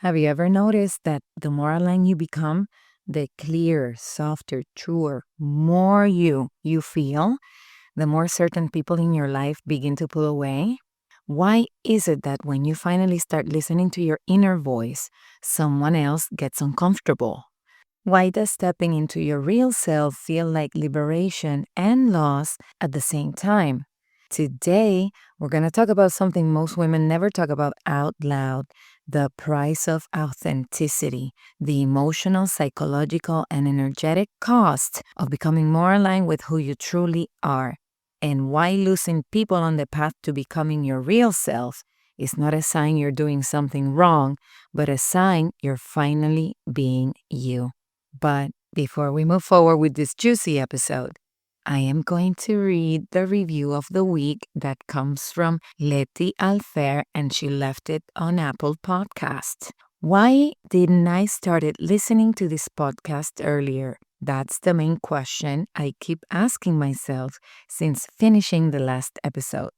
Have you ever noticed that the more aligned you become, the clearer, softer, truer, more you feel, the more certain people in your life begin to pull away? Why is it that when you finally start listening to your inner voice, someone else gets uncomfortable? Why does stepping into your real self feel like liberation and loss at the same time? Today, we're going to talk about something most women never talk about out loud: the price of authenticity, the emotional, psychological, and energetic cost of becoming more aligned with who you truly are, and why losing people on the path to becoming your real self is not a sign you're doing something wrong, but a sign you're finally being you. But before we move forward with this juicy episode, I am going to read the review of the week that comes from Letty Alfer, and she left it on Apple Podcast. Why didn't I started listening to this podcast earlier? That's the main question I keep asking myself since finishing the last episode.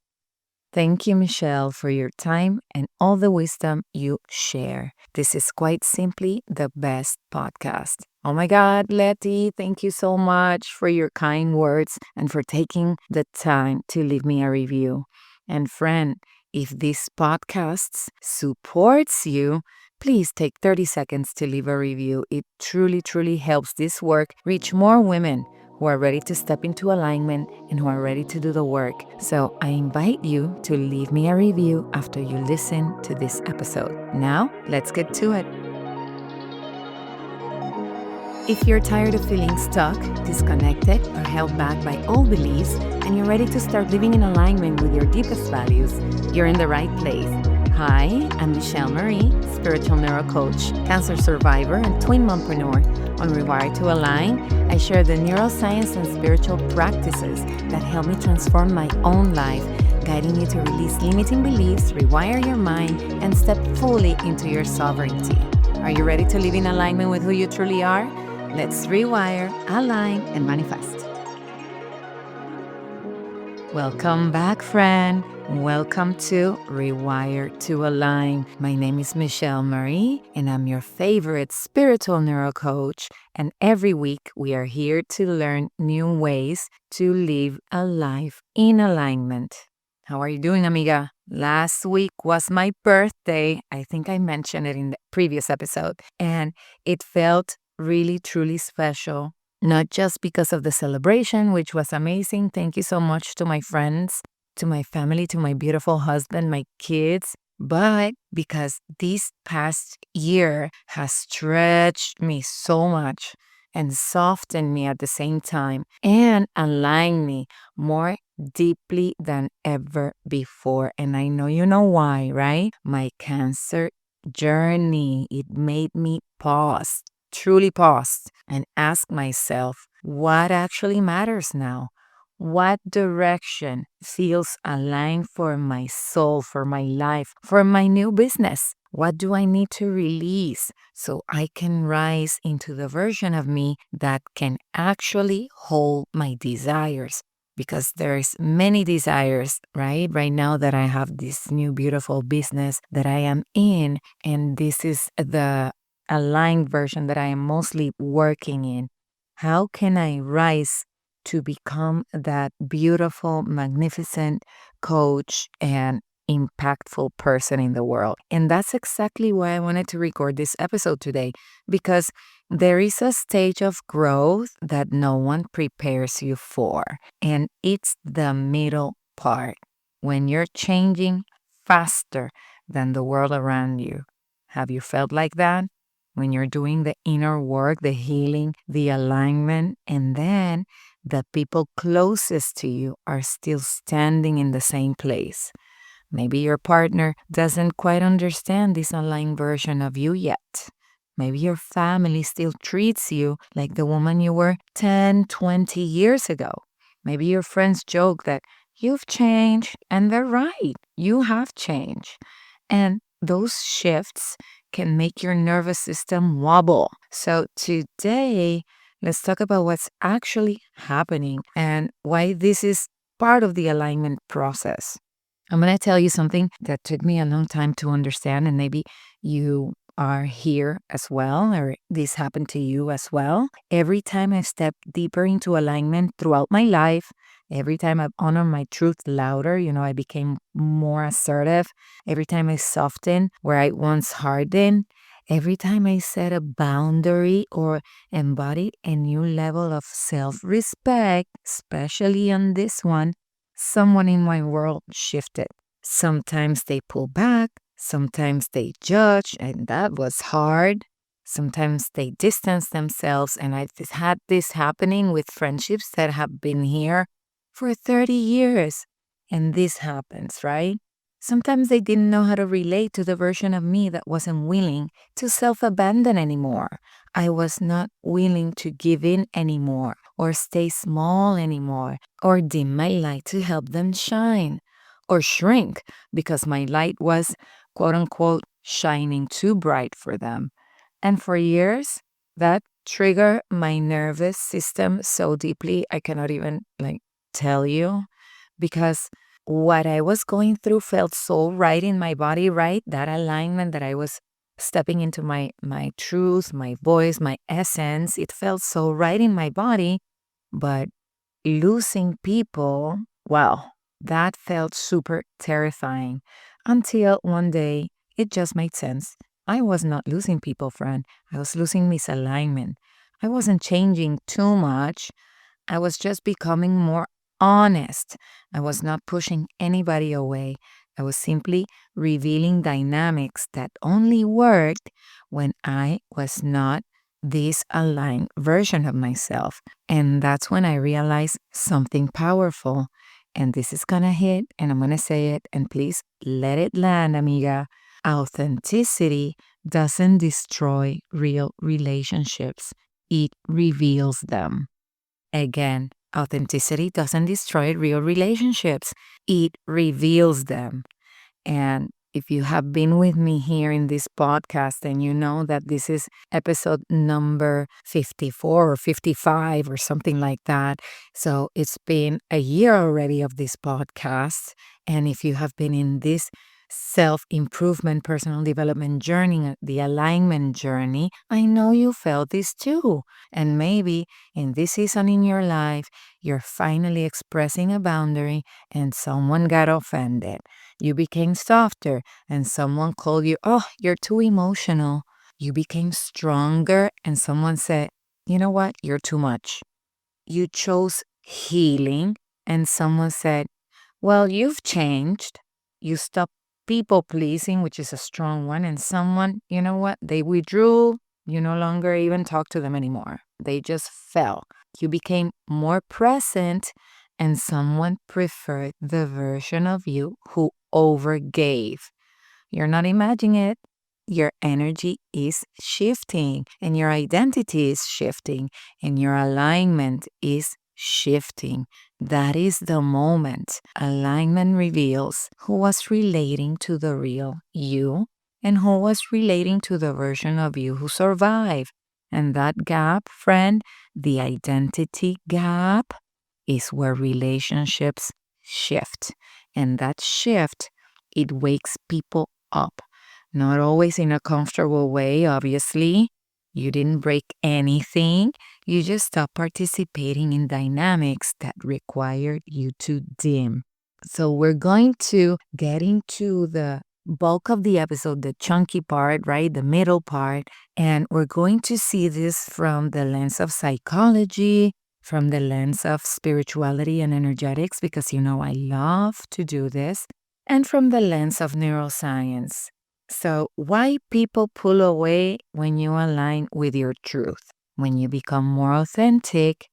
Thank you, Michelle, for your time and all the wisdom you share. This is quite simply the best podcast. Oh my God, Letty, thank you so much for your kind words and for taking the time to leave me a review. And friend, if this podcast supports you, please take 30 seconds to leave a review. It truly, truly helps this work reach more women who are ready to step into alignment and who are ready to do the work. So I invite you to leave me a review after you listen to this episode. Now, let's get to it. If you're tired of feeling stuck, disconnected, or held back by old beliefs, and you're ready to start living in alignment with your deepest values, you're in the right place. Hi, I'm Michelle Marie, spiritual neurocoach, cancer survivor, and twin mompreneur. On Rewire to Align, I share the neuroscience and spiritual practices that help me transform my own life, guiding you to release limiting beliefs, rewire your mind, and step fully into your sovereignty. Are you ready to live in alignment with who you truly are? Let's rewire, align, and manifest. Welcome back, friend. Welcome to Rewire to Align. My name is Michelle Marie, and I'm your favorite spiritual neurocoach. And every week, we are here to learn new ways to live a life in alignment. How are you doing, amiga? Last week was my birthday. I think I mentioned it in the previous episode, and it felt really, truly special. Not just because of the celebration, which was amazing. Thank you so much to my friends, to my family, to my beautiful husband, my kids, but because this past year has stretched me so much and softened me at the same time and aligned me more deeply than ever before. And I know you know why, right? My cancer journey, it made me pause, truly pause, and ask myself what actually matters now. What direction feels aligned for my soul, for my life, for my new business? What do I need to release so I can rise into the version of me that can actually hold my desires? Because there's many desires, right now that I have this new beautiful business that I am in, and this is the aligned version that I am mostly working in. How can I rise to become that beautiful, magnificent coach and impactful person in the world? And that's exactly why I wanted to record this episode today, because there is a stage of growth that no one prepares you for, and it's the middle part, when you're changing faster than the world around you. Have you felt like that? When you're doing the inner work, the healing, the alignment, and then the people closest to you are still standing in the same place. Maybe your partner doesn't quite understand this aligned version of you yet. Maybe your family still treats you like the woman you were 10, 20 years ago. Maybe your friends joke that you've changed, and they're right. You have changed. And those shifts can make your nervous system wobble. So today, let's talk about what's actually happening and why this is part of the alignment process. I'm going to tell you something that took me a long time to understand, and maybe you are here as well, or this happened to you as well. Every time I step deeper into alignment throughout my life, every time I honor my truth louder, I became more assertive. Every time I soften where I once hardened, every time I set a boundary or embodied a new level of self respect, especially on this one, someone in my world shifted. Sometimes they pull back, sometimes they judge, and that was hard. Sometimes they distance themselves, and I've had this happening with friendships that have been here for 30 years. And this happens, right? Sometimes they didn't know how to relate to the version of me that wasn't willing to self abandon anymore. I was not willing to give in anymore, or stay small anymore, or dim my light to help them shine, or shrink because my light was, quote unquote, shining too bright for them. And for years, that triggered my nervous system so deeply I cannot even tell you, because what I was going through felt so right in my body, right? That alignment that I was stepping into my truth, my voice, my essence, it felt so right in my body. But losing people, well, that felt super terrifying until one day it just made sense. I was not losing people, friend. I was losing misalignment. I wasn't changing too much. I was just becoming more honest. I was not pushing anybody away. I was simply revealing dynamics that only worked when I was not this aligned version of myself. And that's when I realized something powerful. And this is gonna hit, and I'm gonna say it, and please let it land, amiga. Authenticity doesn't destroy real relationships, it reveals them. Again, authenticity doesn't destroy real relationships, it reveals them. And if you have been with me here in this podcast, then you know that this is episode number 54 or 55 or something like that. So it's been a year already of this podcast. And if you have been in this self improvement, personal development journey, the alignment journey, I know you felt this too. And maybe in this season in your life, you're finally expressing a boundary and someone got offended. You became softer and someone called you, oh, you're too emotional. You became stronger and someone said, you know what, you're too much. You chose healing and someone said, well, you've changed. You stopped people pleasing, which is a strong one, and someone, you know what, they withdrew. You no longer even talk to them anymore. They just fell. You became more present, and someone preferred the version of you who overgave. You're not imagining it. Your energy is shifting, and your identity is shifting, and your alignment is shifting. That is the moment. Alignment reveals who was relating to the real you and who was relating to the version of you who survived. And that gap, friend, the identity gap, is where relationships shift. And that shift, it wakes people up. Not always in a comfortable way, obviously. You didn't break anything. You just stopped participating in dynamics that required you to dim. So we're going to get into the bulk of the episode, the chunky part, right? The middle part. And we're going to see this from the lens of psychology, from the lens of spirituality and energetics, because I love to do this, and from the lens of neuroscience. So, why people pull away when you align with your truth? When you become more authentic,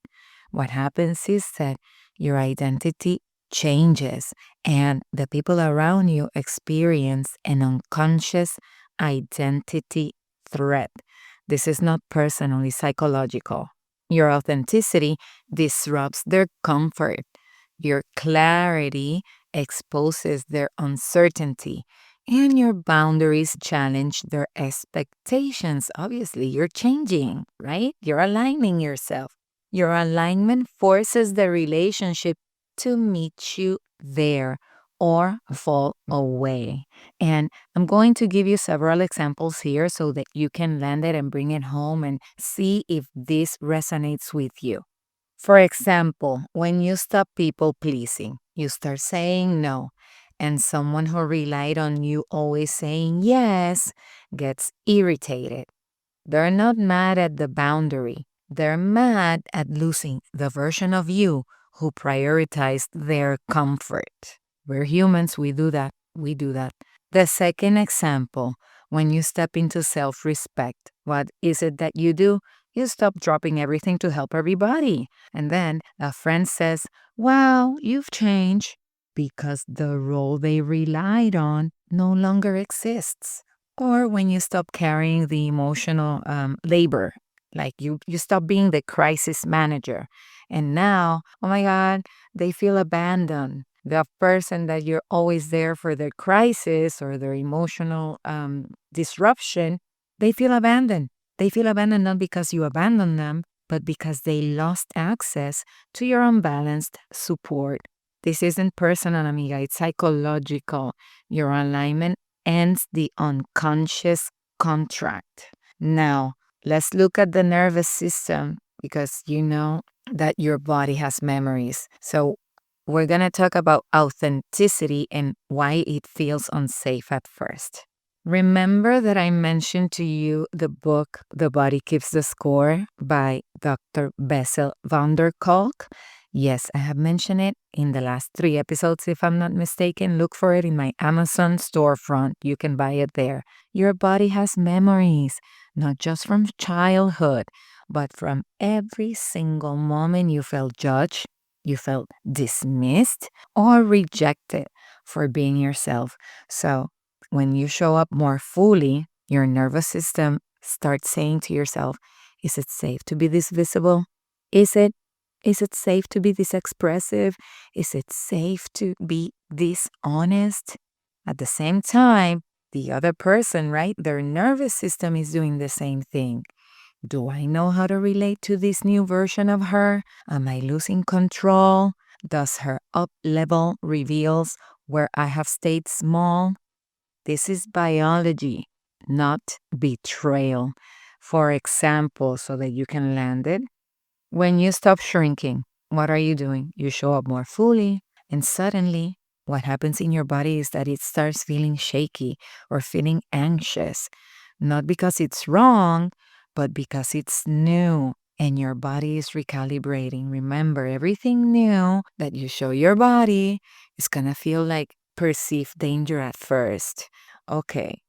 what happens is that your identity changes and the people around you experience an unconscious identity threat. This is not personally psychological. Your authenticity disrupts their comfort. Your clarity exposes their uncertainty. And your boundaries challenge their expectations. Obviously, you're changing, right? You're aligning yourself. Your alignment forces the relationship to meet you there, or fall away. And I'm going to give you several examples here so that you can land it and bring it home and see if this resonates with you. For example, when you stop people pleasing, you start saying no, and someone who relied on you always saying yes gets irritated. They're not mad at the boundary. They're mad at losing the version of you who prioritized their comfort. We're humans, we do that. We do that. The second example, when you step into self respect, what is it that you do? You stop dropping everything to help everybody. And then a friend says, "Wow, you've changed," because the role they relied on no longer exists. Or when you stop carrying the emotional labor, like you stop being the crisis manager. And now, oh my God, they feel abandoned. The person that you're always there for their crisis or their emotional disruption, they feel abandoned. They feel abandoned not because you abandoned them, but because they lost access to your unbalanced support. This isn't personal, amiga. It's psychological. Your alignment ends the unconscious contract. Now, let's look at the nervous system because you know that your body has memories. So, we're going to talk about authenticity and why it feels unsafe at first. Remember that I mentioned to you the book The Body Keeps the Score by Dr. Bessel van der Kolk? Yes, I have mentioned it in the last 3 episodes, if I'm not mistaken. Look for it in my Amazon storefront. You can buy it there. Your body has memories, not just from childhood, but from every single moment you felt judged, you felt dismissed, or rejected for being yourself. So, when you show up more fully, your nervous system starts saying to yourself, is it safe to be this visible? Is it? Is it safe to be this expressive? Is it safe to be this honest? At the same time, the other person, right? Their nervous system is doing the same thing. Do I know how to relate to this new version of her? Am I losing control? Does her up level reveals where I have stayed small? This is biology, not betrayal. For example, so that you can land it, when you stop shrinking, what are you doing? You show up more fully, and suddenly, what happens in your body is that it starts feeling shaky or feeling anxious, not because it's wrong, but because it's new and your body is recalibrating. Remember, everything new that you show your body is gonna feel like perceived danger at first. Okay.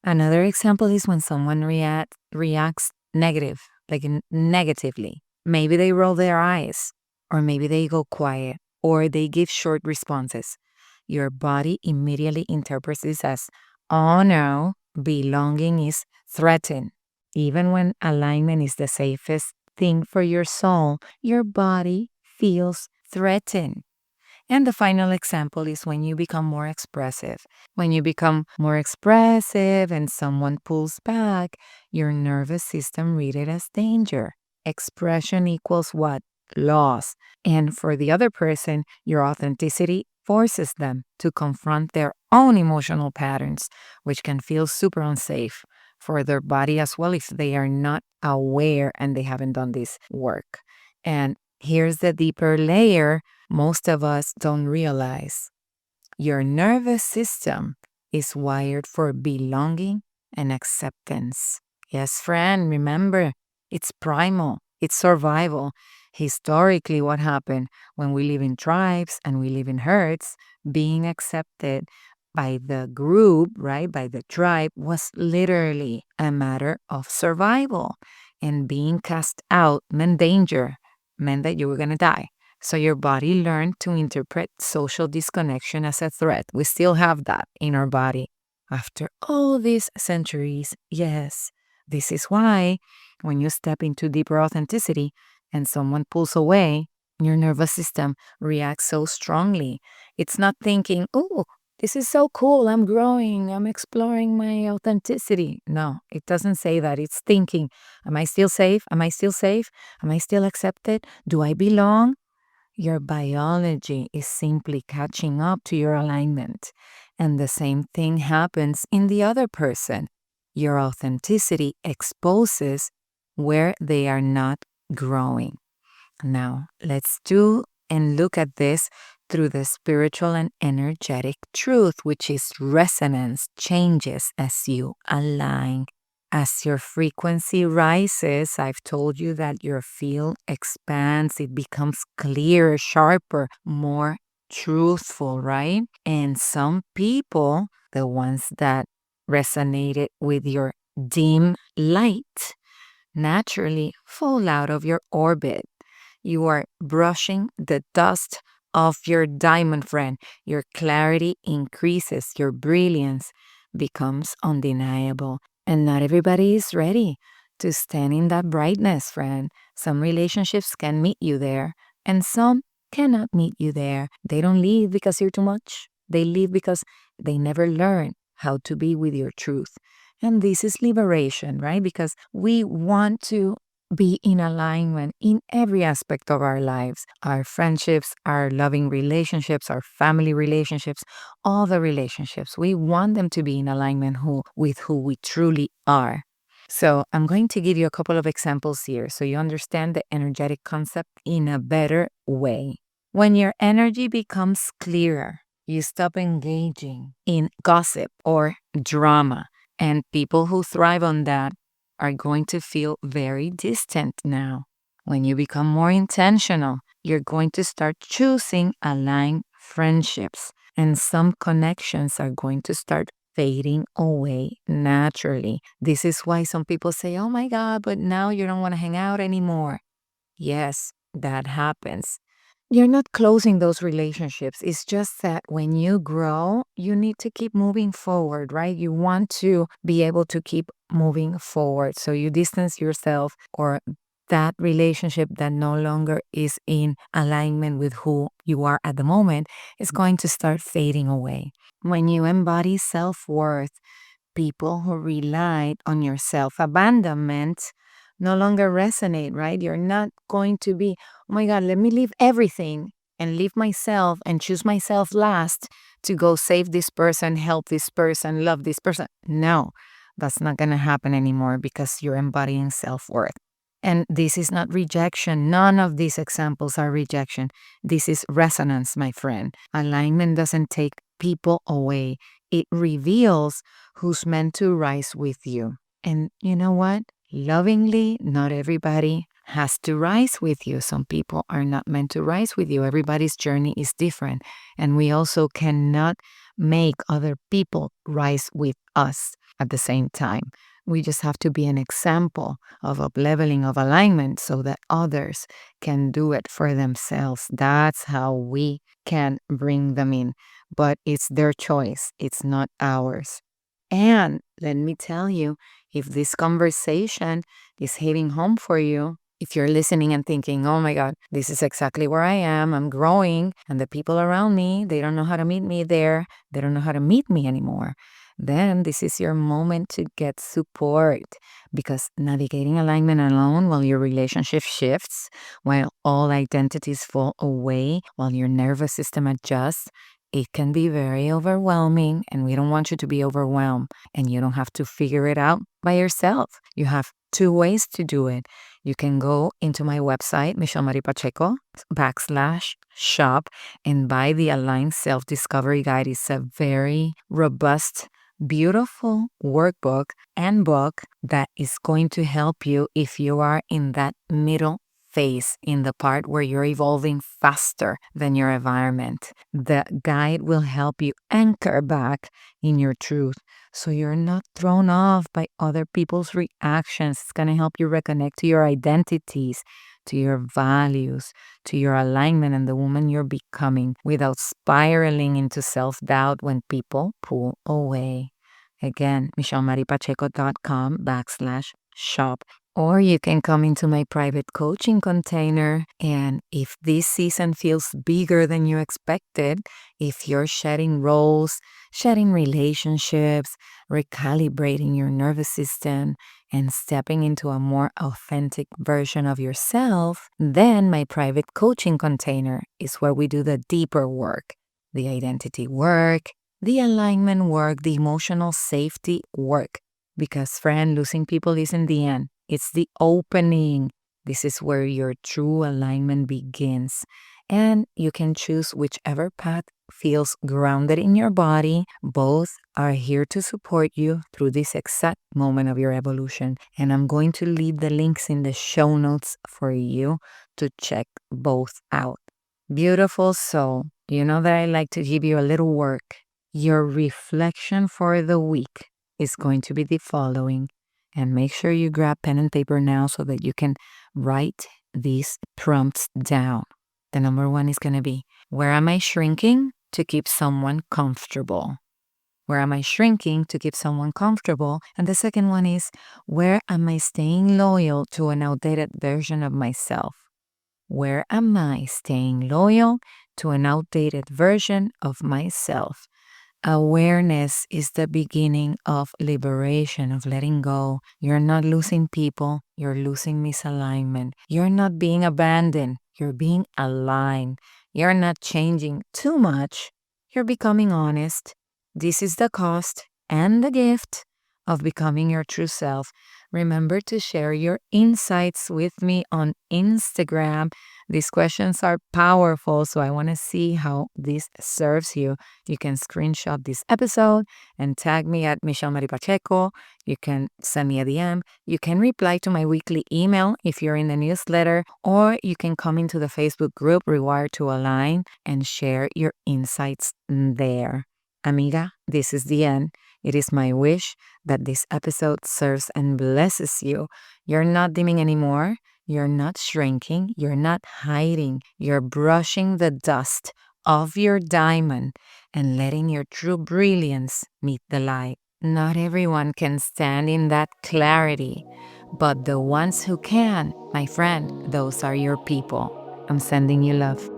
Another example is when someone reacts negative, like negatively. Maybe they roll their eyes, or maybe they go quiet, or they give short responses. Your body immediately interprets this as, oh no, belonging is threatened. Even when alignment is the safest thing for your soul, your body feels threatened. And the final example is when you become more expressive. When you become more expressive and someone pulls back, your nervous system reads it as danger. Expression equals what? Loss. And for the other person, your authenticity forces them to confront their own emotional patterns, which can feel super unsafe for their body as well if they are not aware and they haven't done this work. And here's the deeper layer most of us don't realize. Your nervous system is wired for belonging and acceptance. Yes, friend, remember, it's primal, it's survival. Historically, what happened when we live in tribes and we live in herds, being accepted by the group, right, by the tribe, was literally a matter of survival. And being cast out meant danger, meant that you were going to die. So your body learned to interpret social disconnection as a threat. We still have that in our body. After all these centuries, yes, this is why when you step into deeper authenticity and someone pulls away, your nervous system reacts so strongly. It's not thinking, oh, this is so cool, I'm growing, I'm exploring my authenticity. No, it doesn't say that. It's thinking, am I still safe? Am I still safe? Am I still accepted? Do I belong? Your biology is simply catching up to your alignment. And the same thing happens in the other person. Your authenticity exposes where they are not growing. Now, let's do and look at this through the spiritual and energetic truth, which is resonance changes as you align. As your frequency rises, I've told you that your field expands, it becomes clearer, sharper, more truthful, right? And some people, the ones that resonated with your dim light, naturally fall out of your orbit. You are brushing the dust off your diamond friend. Your clarity increases, your brilliance becomes undeniable. And not everybody is ready to stand in that brightness, friend. Some relationships can meet you there, and some cannot meet you there. They don't leave because you're too much. They leave because they never learn how to be with your truth. And this is liberation, right? Because we want to be in alignment in every aspect of our lives, our friendships, our loving relationships, our family relationships, all the relationships. We want them to be in alignment with who we truly are. So I'm going to give you a couple of examples here so you understand the energetic concept in a better way. When your energy becomes clearer, you stop engaging in gossip or drama, and people who thrive on that are going to feel very distant now. When you become more intentional, you're going to start choosing aligned friendships, and some connections are going to start fading away naturally. This is why some people say, oh my God, but now you don't want to hang out anymore. Yes, that happens. You're not closing those relationships. It's just that when you grow, you need to keep moving forward, right? You want to be able to keep moving forward. So you distance yourself, or that relationship that no longer is in alignment with who you are at the moment is going to start fading away. When you embody self-worth, people who relied on your self abandonment no longer resonate, right? You're not going to be, oh my God, let me leave everything and leave myself and choose myself last to go save this person, help this person, love this person. No, that's not going to happen anymore because you're embodying self worth. And this is not rejection. None of these examples are rejection. This is resonance, my friend. Alignment doesn't take people away, it reveals who's meant to rise with you. And you know what? Lovingly, not everybody has to rise with you. Some people are not meant to rise with you. Everybody's journey is different. And we also cannot make other people rise with us at the same time. We just have to be an example of up-leveling, of alignment, so that others can do it for themselves. That's how we can bring them in. But it's their choice, it's not ours. And let me tell you, if this conversation is hitting home for you, if you're listening and thinking, oh my God, this is exactly where I am, I'm growing, and the people around me, they don't know how to meet me there, they don't know how to meet me anymore, then this is your moment to get support. Because navigating alignment alone while your relationship shifts, while all identities fall away, while your nervous system adjusts, it can be very overwhelming, and we don't want you to be overwhelmed. And you don't have to figure it out by yourself. You have two ways to do it. You can go into my website, michellemaripacheco.com/shop, and buy the Aligned Self-Discovery Guide. It's a very robust, beautiful workbook and book that is going to help you if you are in that middle phase, in the part where you're evolving faster than your environment. The guide will help you anchor back in your truth so you're not thrown off by other people's reactions. It's going to help you reconnect to your identities, to your values, to your alignment and the woman you're becoming without spiraling into self-doubt when people pull away. Again, michellemaripacheco.com/shop. Or you can come into my private coaching container. And if this season feels bigger than you expected, if you're shedding roles, shedding relationships, recalibrating your nervous system, and stepping into a more authentic version of yourself, then my private coaching container is where we do the deeper work, the identity work, the alignment work, the emotional safety work. Because, friend, losing people isn't the end. It's the opening. This is where your true alignment begins. And you can choose whichever path feels grounded in your body. Both are here to support you through this exact moment of your evolution. And I'm going to leave the links in the show notes for you to check both out. Beautiful soul, you know that I like to give you a little work. Your reflection for the week is going to be the following. And make sure you grab pen and paper now so that you can write these prompts down. The number one is going to be, where am I shrinking to keep someone comfortable? Where am I shrinking to keep someone comfortable? And the second one is, where am I staying loyal to an outdated version of myself? Where am I staying loyal to an outdated version of myself? Awareness is the beginning of liberation, of letting go. You're not losing people, you're losing misalignment. You're not being abandoned, you're being aligned. You're not changing too much, you're becoming honest. This is the cost and the gift of becoming your true self. Remember to share your insights with me on Instagram. These questions are powerful, so I want to see how this serves you. You can screenshot this episode and tag me at Michelle Marie Pacheco. You can send me a DM. You can reply to my weekly email if you're in the newsletter, or you can come into the Facebook group Rewire to Align and share your insights there. Amiga, this is the end. It is my wish that this episode serves and blesses you. You're not dimming anymore. You're not shrinking. You're not hiding. You're brushing the dust off your diamond and letting your true brilliance meet the light. Not everyone can stand in that clarity, but the ones who can, my friend, those are your people. I'm sending you love.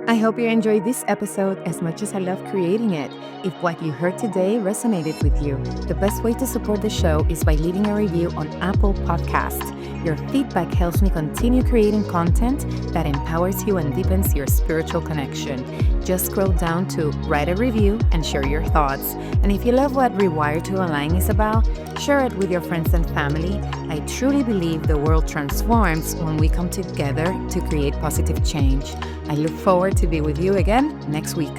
I hope you enjoyed this episode as much as I love creating it. If what you heard today resonated with you, the best way to support the show is by leaving a review on Apple Podcasts. Your feedback helps me continue creating content that empowers you and deepens your spiritual connection. Just scroll down to write a review and share your thoughts. And if you love what Rewire to Align is about, share it with your friends and family. I truly believe the world transforms when we come together to create positive change. I look forward to be with you again next week.